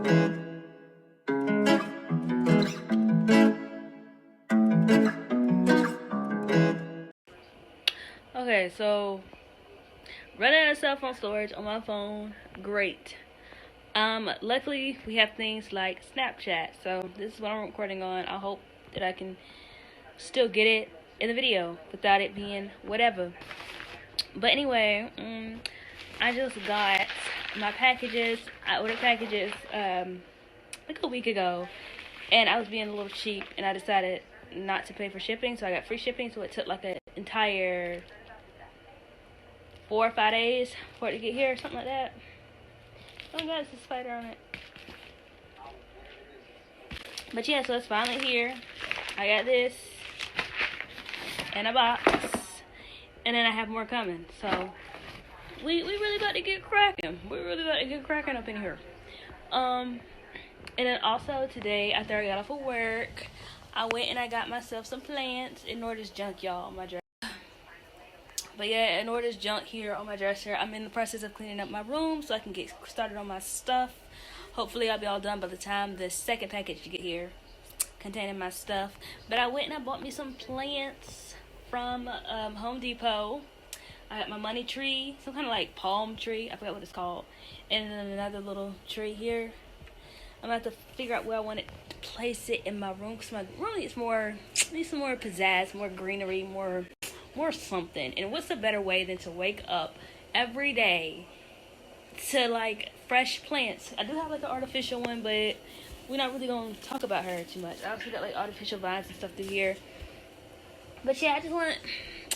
Okay, so running out of cell phone storage on my phone, great. Luckily we have things like Snapchat, so this is what I'm recording on. I hope that I can still get it in the video without it being whatever. But anyway, I just got my packages. I ordered packages like a week ago, and I was being a little cheap, and I decided not to pay for shipping, so I got free shipping. So it took like an entire 4 or 5 days for it to get here, something like that. Oh my god, it's a spider on it. But yeah, so it's finally here. I got this in a box, and then I have more coming. So we really about to get cracking. We're really about to get cracking up in here. And then also today, after I got off of work, I went and I got myself some plants. Ignore this junk, y'all, on my dresser. But yeah, ignore this junk here on my dresser. I'm in the process of cleaning up my room so I can get started on my stuff. Hopefully I'll be all done by the time the second package get here containing my stuff. But I went and I bought me some plants from Home Depot. I got my money tree, some kind of like palm tree, I forgot what it's called, and then another little tree here. I'm gonna have to figure out where I want to place it in my room, because my room needs some more pizzazz, more greenery, more something. And what's a better way than to wake up every day to like fresh plants? I do have like an artificial one, but we're not really gonna talk about her too much. I also got like artificial vines and stuff through here. But yeah,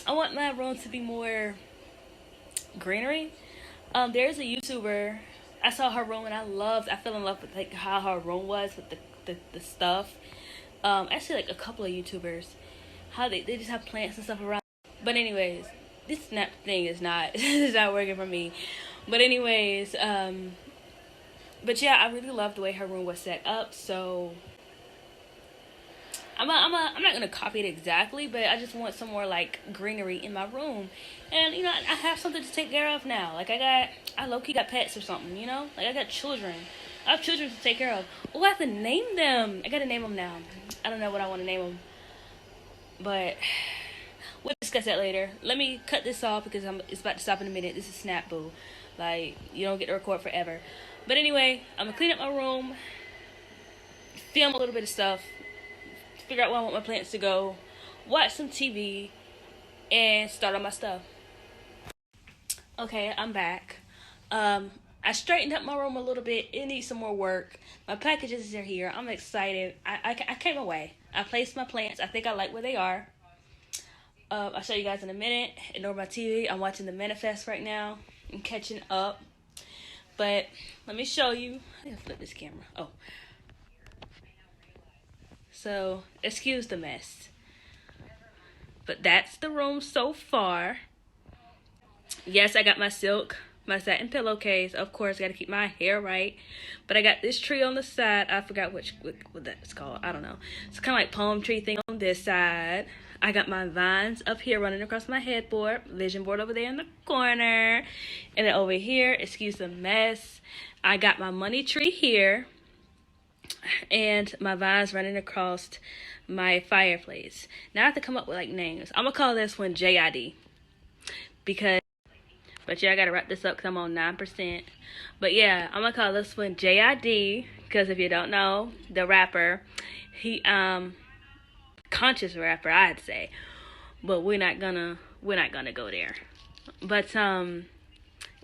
I want my room to be more greenery. There's a YouTuber, I saw her room and I fell in love with like how her room was with the stuff. Actually like a couple of YouTubers, how they just have plants and stuff around. But anyways, this snap thing is not is not working for me. But anyways, but yeah, I really love the way her room was set up. So I'm not gonna copy it exactly, but I just want some more like greenery in my room. And you know, I have something to take care of now. Like I low-key got pets or something, you know? Like I got children. I have children to take care of. Oh, I have to name them. I gotta name them now. I don't know what I want to name them, but we'll discuss that later. Let me cut this off because it's about to stop in a minute. This is Snap Boo. Like, you don't get to record forever. But anyway, I'm gonna clean up my room, film a little bit of stuff, figure out where I want my plants to go, watch some TV, and start on my stuff. Okay, I'm back. I straightened up my room a little bit. It needs some more work. My packages are here. I'm excited. I came away. I placed my plants. I think I like where they are. I'll show you guys in a minute. Ignore my TV. I'm watching The Manifest right now. I'm catching up. But let me show you. I'm gonna flip this camera. Oh. So, excuse the mess. But that's the room so far. Yes, I got my satin pillowcase. Of course, got to keep my hair right. But I got this tree on the side. I forgot what that's called. I don't know. It's kind of like palm tree thing on this side. I got my vines up here running across my headboard. Vision board over there in the corner. And then over here, excuse the mess, I got my money tree here. And my vines running across my fireplace. Now I have to come up with like names. I'm going to call this one JID. But yeah, I got to wrap this up because I'm on 9%. But yeah, I'm going to call this one JID. Because if you don't know, the rapper, he, conscious rapper, I'd say. But we're not gonna go there. But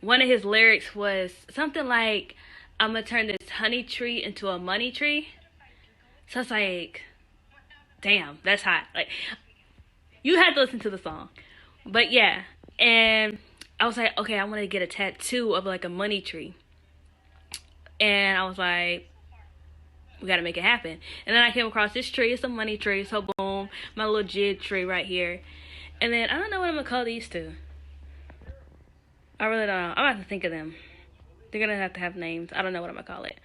one of his lyrics was something like, I'm gonna turn this honey tree into a money tree. So it's like, damn, that's hot. Like, you had to listen to the song. But yeah, and I was like, okay, I want to get a tattoo of like a money tree. And I was like, we gotta make it happen. And then I came across this tree. It's a money tree. So boom, my little jid tree right here. And then I don't know what I'm gonna call these two. I really don't know. I'm gonna have to think of them. They're gonna have to have names. I don't know what I'm gonna call it.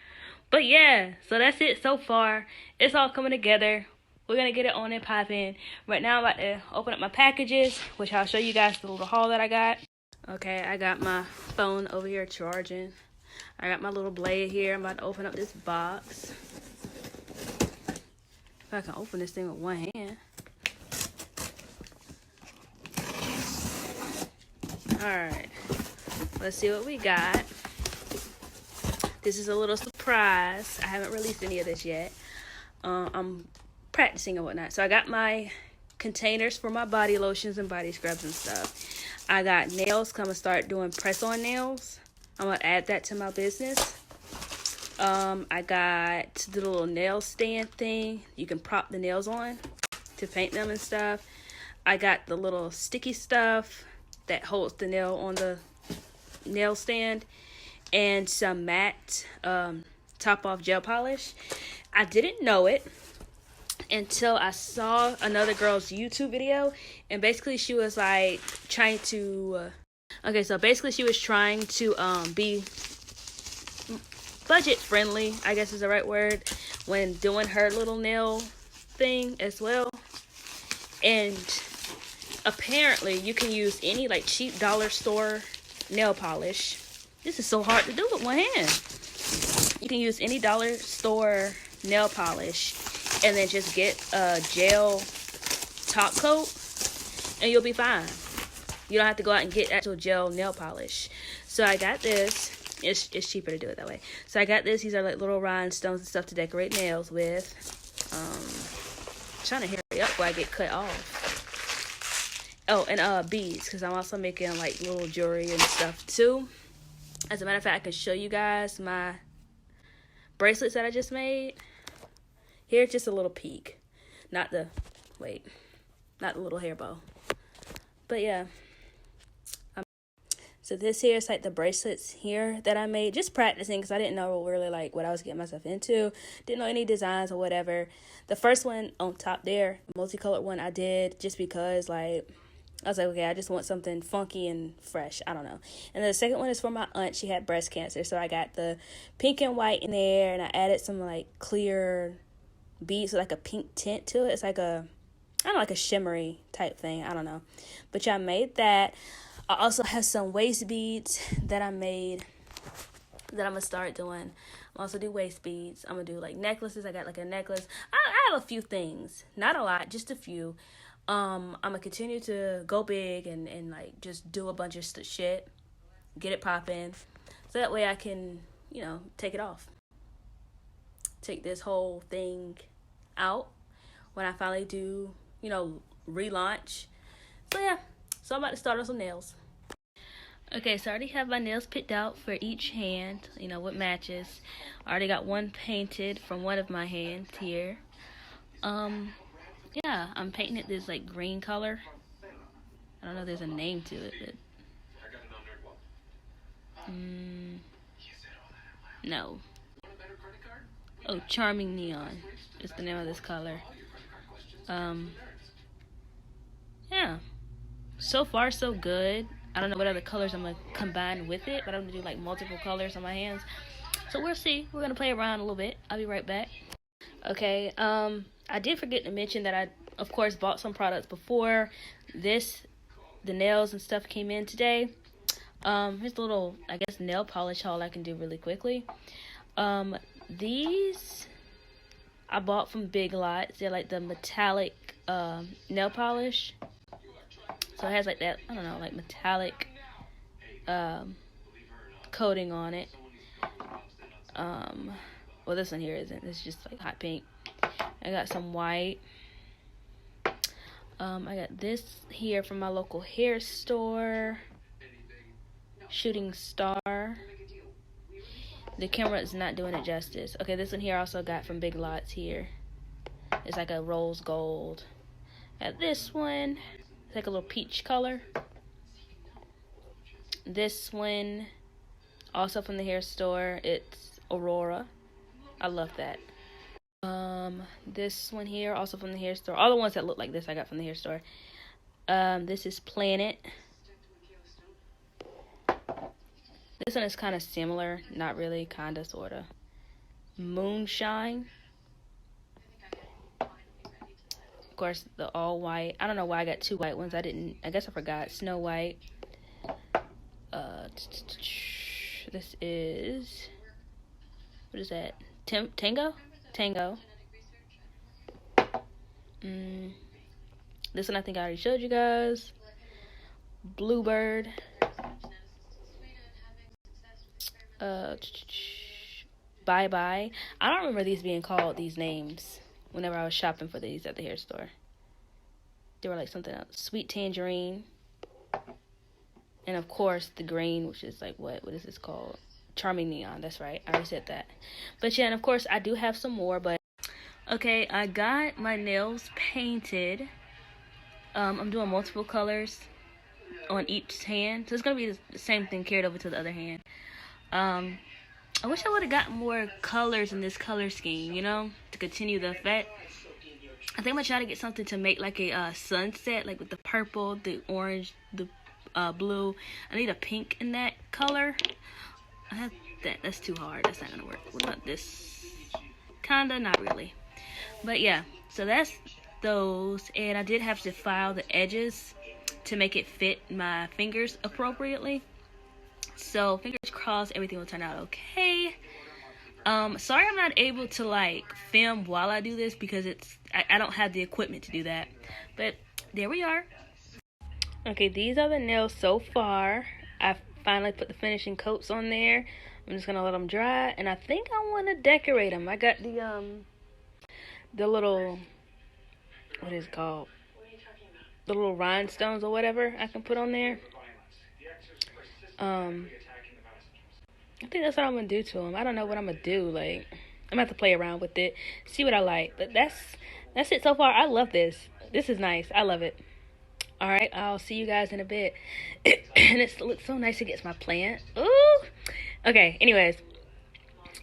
But yeah, so that's it so far. It's all coming together. We're gonna get it on and popping. Right now I'm about to open up my packages, which I'll show you guys the little haul that I got. Okay, I got my phone over here charging. I got my little blade here. I'm about to open up this box. If I can open this thing with one hand. Alright. Let's see what we got. This is a little surprise. I haven't released any of this yet. I'm practicing and whatnot. So I got my containers for my body lotions and body scrubs and stuff. I got nails. I'm gonna start doing press-on nails. I'm gonna add that to my business. I got the little nail stand thing. You can prop the nails on to paint them and stuff. I got the little sticky stuff that holds the nail on the nail stand, and some matte top off gel polish. I didn't know it until I saw another girl's YouTube video, and basically she was like trying to she was trying to be budget friendly, I guess is the right word, when doing her little nail thing as well. And apparently you can use any like cheap dollar store nail polish. This is so hard to do with one hand. You can use any dollar store nail polish and then just get a gel top coat and you'll be fine. You don't have to go out and get actual gel nail polish. So I got this. It's cheaper to do it that way. So I got this. These are like little rhinestones and stuff to decorate nails with. Trying to hurry up before I get cut off. Oh, and beads, because I'm also making like little jewelry and stuff too. As a matter of fact, I can show you guys my bracelets that I just made. Here's just a little peek. Not the little hair bow. But yeah. So this here is like the bracelets here that I made. Just practicing because I didn't know really like what I was getting myself into. Didn't know any designs or whatever. The first one on top there, the multicolored one, I did just because like I was like, okay, I just want something funky and fresh. I don't know. And the second one is for my aunt. She had breast cancer. So I got the pink and white in there. And I added some like clear beads with like a pink tint to it. It's like a, I don't know, like a shimmery type thing. I don't know. But yeah, I made that. I also have some waist beads that I made that I'm going to start doing. I'm also do waist beads. I'm going to do like necklaces. I got like a necklace. I have a few things. Not a lot, just a few. I'm going to continue to go big and like just do a bunch of shit. Get it popping. So that way I can, you know, take it off. Take this whole thing out when I finally do, you know, relaunch. So yeah. So I'm about to start on some nails. Okay, so I already have my nails picked out for each hand, you know, what matches. I already got one painted from one of my hands here. Yeah, I'm painting it this like green color. I don't know if there's a name to it, but no. Oh, Charming Neon is the name of this color. Yeah. So far, so good. I don't know what other colors I'm going to combine with it, but I'm going to do like multiple colors on my hands. So we'll see. We're going to play around a little bit. I'll be right back. Okay, I did forget to mention that I, of course, bought some products before the nails and stuff came in today. Here's a little, I guess, nail polish haul I can do really quickly. These I bought from Big Lots. They're like the metallic nail polish. So it has like that, I don't know, like metallic coating on it. Well, this one here isn't. It's just like hot pink. I got some white. I got this here from my local hair store. Shooting Star. The camera is not doing it justice. Okay, this one here I also got from Big Lots here. It's like a rose gold. Got this one. It's like a little peach color. This one, also from the hair store, it's Aurora. I love that. This one here, also from the hair store. All the ones that look like this I got from the hair store. This is Planet. This one is kind of similar. Not really, kind of, sort of. Moonshine. Of course, the all white. I don't know why I got two white ones. I guess I forgot. Snow White. This is, what is that? Tango? Tango. This one I think I already showed you guys. Bluebird. Bye Bye. I don't remember these being called these names whenever I was shopping for these at the hair store. They were like something else. Sweet Tangerine. And of course the green, which is like what is this called? Charming Neon. That's right. I already said that. But yeah, and of course I do have some more, but okay, I got my nails painted. I'm doing multiple colors on each hand. So it's gonna be the same thing carried over to the other hand. I wish I would have gotten more colors in this color scheme, you know, to continue the effect. I think I'm gonna try to get something to make like a sunset, like with the purple, the orange, the blue. I need a pink in that color. That's too hard. That's not gonna work. What about this? Kinda, not really. But yeah, so that's those. And I did have to file the edges to make it fit my fingers appropriately. So fingers crossed everything will turn out okay. Sorry I'm not able to like film while I do this because I don't have the equipment to do that. But there we are. Okay, these are the nails so far. I finally put the finishing coats on there. I'm just gonna let them dry, and I think I want to decorate them. I got the little, what is it called? The little rhinestones or whatever I can put on there. I think that's what I'm gonna do to them. I don't know what I'm gonna do. Like, I'm gonna have to play around with it, see what I like. But that's it so far. I love this. This is nice. I love it. All right, I'll see you guys in a bit. And it looks so nice against my plant. Ooh. Okay. Anyways,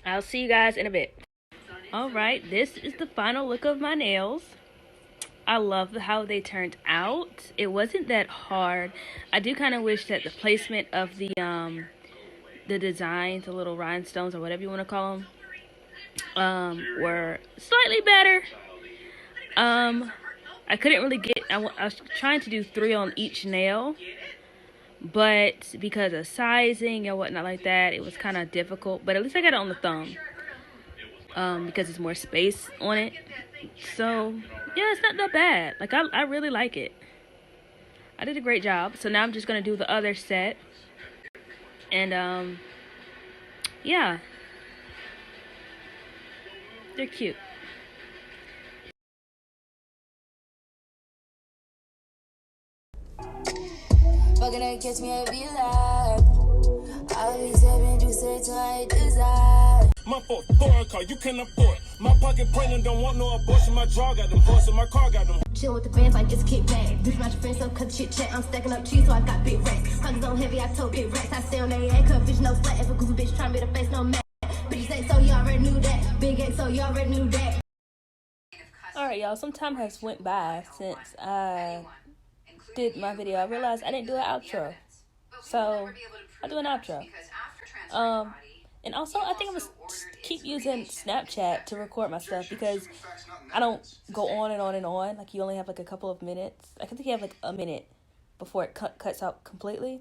I'll see you guys in a bit. All right, this is the final look of my nails. I love how they turned out. It wasn't that hard. I do kind of wish that the placement of the designs, the little rhinestones or whatever you want to call them, were slightly better. I couldn't really get, I was trying to do 3 on each nail, but because of sizing and whatnot like that, it was kind of difficult. But at least I got it on the thumb, because it's more space on it. So yeah, it's not that bad. Like, I really like it. I did a great job. So now I'm just gonna do the other set. And yeah, they're cute. Fucking catch me at V-Live. I'll be stepping to say to my desire. My fault, foreign car, you can afford. My pocket pregnant, don't want no abortion. My jaw got them horses, my car got them. Chill with the bands like it's kickback. Bitch, my friends up, cut shit chat. I'm stacking up cheese, so I got big racks. Pockets on heavy, I told big racks. I stay on they cut bitch, no flat. If a goofy bitch tryna be the face, no mad. Bitch, say so, you already knew that. Big X, so you already knew that. Alright, y'all, some time has went by since I did my video. I realized I didn't do an outro. So, I'll do an outro. And also, I think I'm going to keep using Snapchat to record my stuff because I don't go on and on and on. Like, you only have like a couple of minutes. I think you have like a minute before it cuts out completely.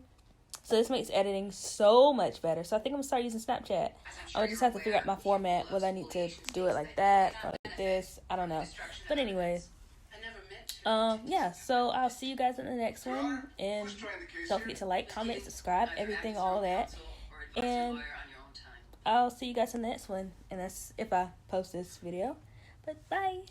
So this makes editing so much better. So I think I'm going to start using Snapchat. I would just have to figure out my format, whether I need to do it like that or like this. I don't know. But anyways, yeah, so I'll see you guys in the next one. And don't forget to like, comment, subscribe, everything, all that. And I'll see you guys in the next one. And that's if I post this video. But bye.